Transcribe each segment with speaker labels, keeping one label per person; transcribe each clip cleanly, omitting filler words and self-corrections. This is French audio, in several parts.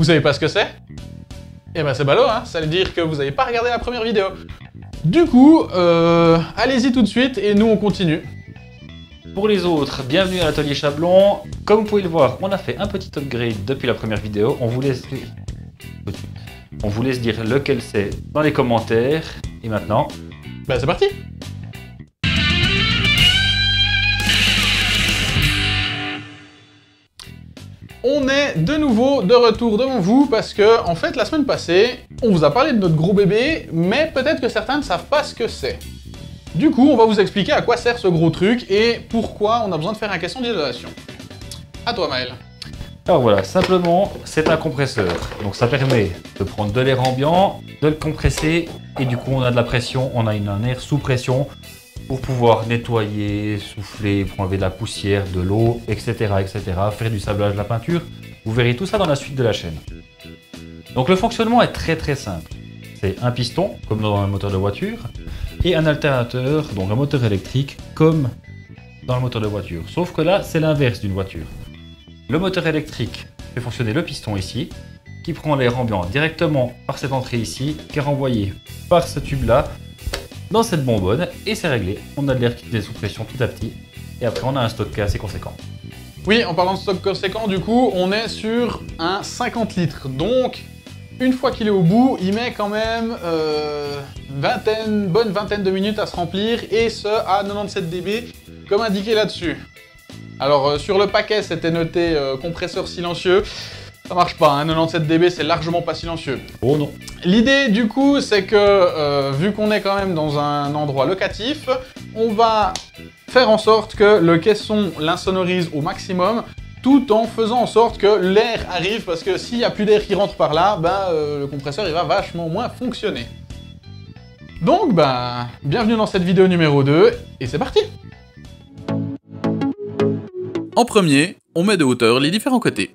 Speaker 1: Vous savez pas ce que c'est? Eh ben c'est ballot, hein, ça veut dire que vous n'avez pas regardé la première vidéo. Du coup, allez-y tout de suite et nous on continue.
Speaker 2: Pour les autres, bienvenue à l'atelier Chablon. Comme vous pouvez le voir, on a fait un petit upgrade depuis la première vidéo. On vous laisse dire lequel c'est dans les commentaires. Et maintenant,
Speaker 1: Ben c'est parti. On est de nouveau de retour devant vous parce que, en fait, la semaine passée, on vous a parlé de notre gros bébé, mais peut-être que certains ne savent pas ce que c'est. Du coup, on va vous expliquer à quoi sert ce gros truc et pourquoi on a besoin de faire un caisson d'isolation. À toi, Maël.
Speaker 2: alors voilà, simplement, c'est un compresseur. Donc ça permet de prendre de l'air ambiant, de le compresser, et du coup on a de la pression, on a un air sous pression pour pouvoir nettoyer, souffler, pour enlever de la poussière, de l'eau, etc., etc., faire du sablage de la peinture. Vous verrez tout ça dans la suite de la chaîne. Donc le fonctionnement est très simple. C'est un piston, comme dans un moteur de voiture, et un alternateur, donc un moteur électrique, comme dans le moteur de voiture. Sauf que là, c'est l'inverse d'une voiture. Le moteur électrique fait fonctionner le piston ici, qui prend l'air ambiant directement par cette entrée ici, qui est renvoyé par ce tube-là, dans cette bonbonne, et c'est réglé. On a de l'air qui est sous pression petit à petit, et après on a un stock assez conséquent.
Speaker 1: Oui, en parlant de stock conséquent, du coup, on est sur un 50 litres. Donc, une fois qu'il est au bout, il met quand même bonne vingtaine de minutes à se remplir, et ce, à 97 dB, comme indiqué là-dessus. Alors, sur le paquet, c'était noté compresseur silencieux. Ça marche pas, hein, 97 dB, c'est largement pas silencieux.
Speaker 2: Oh non.
Speaker 1: L'idée, du coup, c'est que, vu qu'on est quand même dans un endroit locatif, on va faire en sorte que le caisson l'insonorise au maximum, tout en faisant en sorte que l'air arrive, parce que s'il n'y a plus d'air qui rentre par là, le compresseur il va vachement moins fonctionner. Donc, bienvenue dans cette vidéo numéro 2, et c'est parti! En premier, on met de hauteur les différents côtés.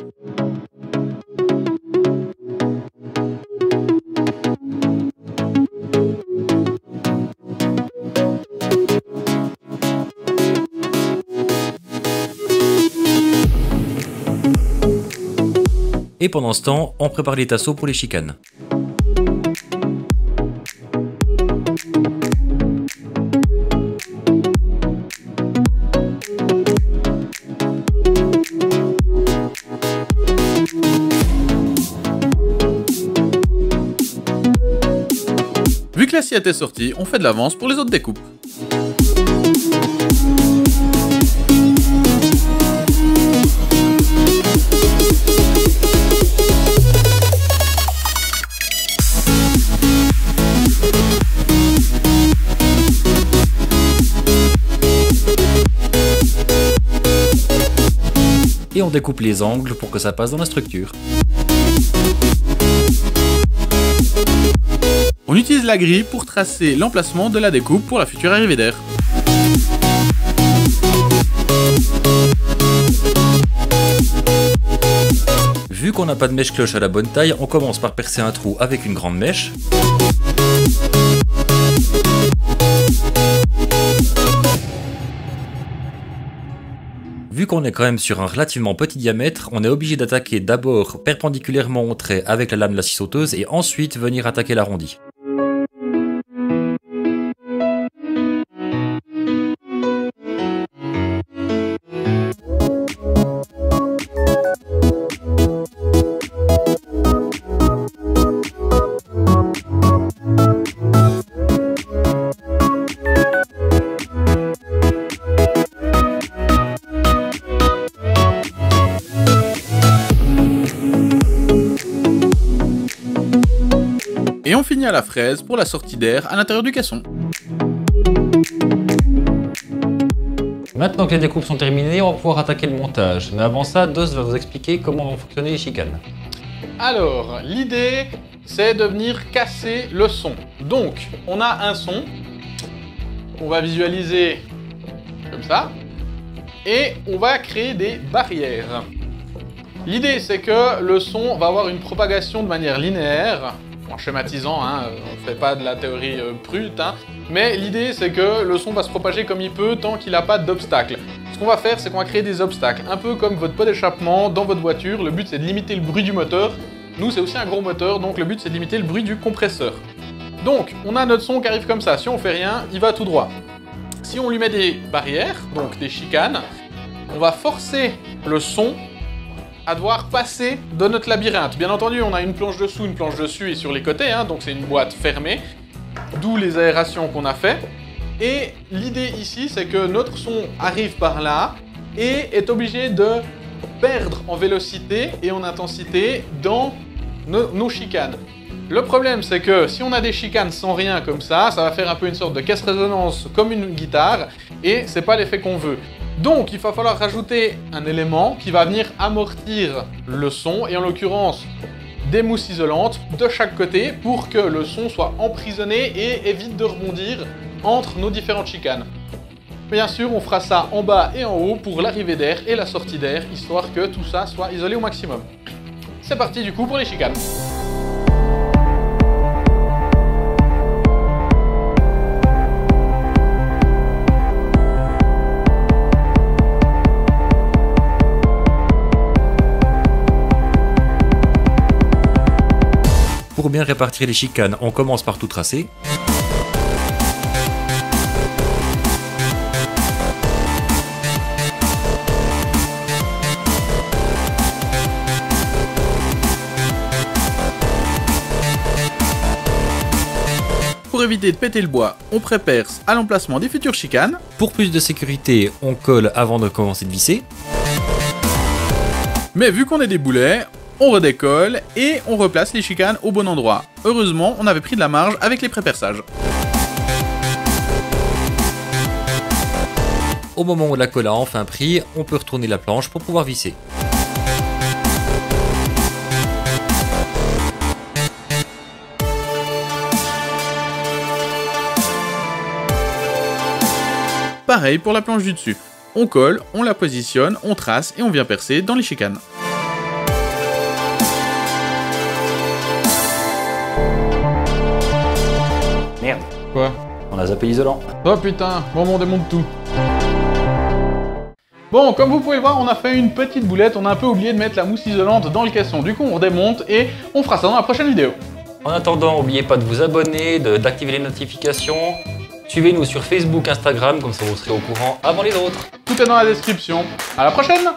Speaker 2: Et pendant ce temps, on prépare les tasseaux pour les chicanes.
Speaker 1: Vu que l'assiette est sortie, on fait de l'avance pour les autres découpes.
Speaker 2: Et on découpe les angles pour que ça passe dans la structure.
Speaker 1: On utilise la grille pour tracer l'emplacement de la découpe pour la future arrivée d'air.
Speaker 2: Vu qu'on n'a pas de mèche cloche à la bonne taille, on commence par percer un trou avec une grande mèche. Vu qu'on est quand même sur un relativement petit diamètre, on est obligé d'attaquer d'abord perpendiculairement au trait avec la lame de la scie sauteuse et ensuite venir attaquer l'arrondi.
Speaker 1: Et on finit à la fraise pour la sortie d'air à l'intérieur du caisson.
Speaker 2: Maintenant que les découpes sont terminées, on va pouvoir attaquer le montage. Mais avant ça, Dos va vous expliquer comment vont fonctionner les chicanes.
Speaker 1: Alors, l'idée, c'est de venir casser le son. Donc, on a un son qu'on va visualiser comme ça, et on va créer des barrières. L'idée, c'est que le son va avoir une propagation de manière linéaire, en schématisant, hein, on ne fait pas de la théorie brute, hein, mais l'idée, c'est que le son va se propager comme il peut tant qu'il n'a pas d'obstacle. Ce qu'on va faire, c'est qu'on va créer des obstacles, un peu comme votre pot d'échappement dans votre voiture. Le but, c'est de limiter le bruit du moteur Nous, c'est aussi un gros moteur, donc le but, c'est de limiter le bruit du compresseur. Donc, on a notre son qui arrive comme ça. Si on fait rien, il va tout droit. Si on lui met des barrières, donc des chicanes, on va forcer le son à devoir passer de notre labyrinthe. Bien entendu, on a une planche dessous, une planche dessus et sur les côtés, hein, donc c'est une boîte fermée, d'où les aérations qu'on a fait. Et l'idée ici, c'est que notre son arrive par là et est obligé de perdre en vélocité et en intensité dans nos chicanes. Le problème, c'est que si on a des chicanes sans rien comme ça va faire un peu une sorte de caisse-résonance comme une guitare, et c'est pas l'effet qu'on veut. Donc, il va falloir rajouter un élément qui va venir amortir le son, et en l'occurrence, des mousses isolantes de chaque côté pour que le son soit emprisonné et évite de rebondir entre nos différentes chicanes. Bien sûr, on fera ça en bas et en haut pour l'arrivée d'air et la sortie d'air, histoire que tout ça soit isolé au maximum. C'est parti du coup pour les chicanes.
Speaker 3: Pour bien répartir les chicanes, on commence par tout tracer.
Speaker 1: Pour éviter de péter le bois, on pré-perce à l'emplacement des futures chicanes.
Speaker 3: Pour plus de sécurité, on colle avant de commencer de visser.
Speaker 1: Mais vu qu'on est des boulets, on redécolle et on replace les chicanes au bon endroit. Heureusement, on avait pris de la marge avec les pré-perçages.
Speaker 3: Au moment où la colle a enfin pris, on peut retourner la planche pour pouvoir visser.
Speaker 1: Pareil pour la planche du dessus. On colle, on la positionne, on trace et on vient percer dans les chicanes.
Speaker 2: Merde,
Speaker 1: Quoi?
Speaker 2: on a zappé l'isolant.
Speaker 1: Oh putain, bon on démonte tout. Bon, comme vous pouvez voir, on a fait une petite boulette, on a un peu oublié de mettre la mousse isolante dans le caisson. Du coup, on redémonte et on fera ça dans la prochaine vidéo.
Speaker 2: En attendant, n'oubliez pas de vous abonner, d'activer les notifications. Suivez-nous sur Facebook, Instagram, comme ça vous serez au courant avant les autres.
Speaker 1: Tout est dans la description. À la prochaine!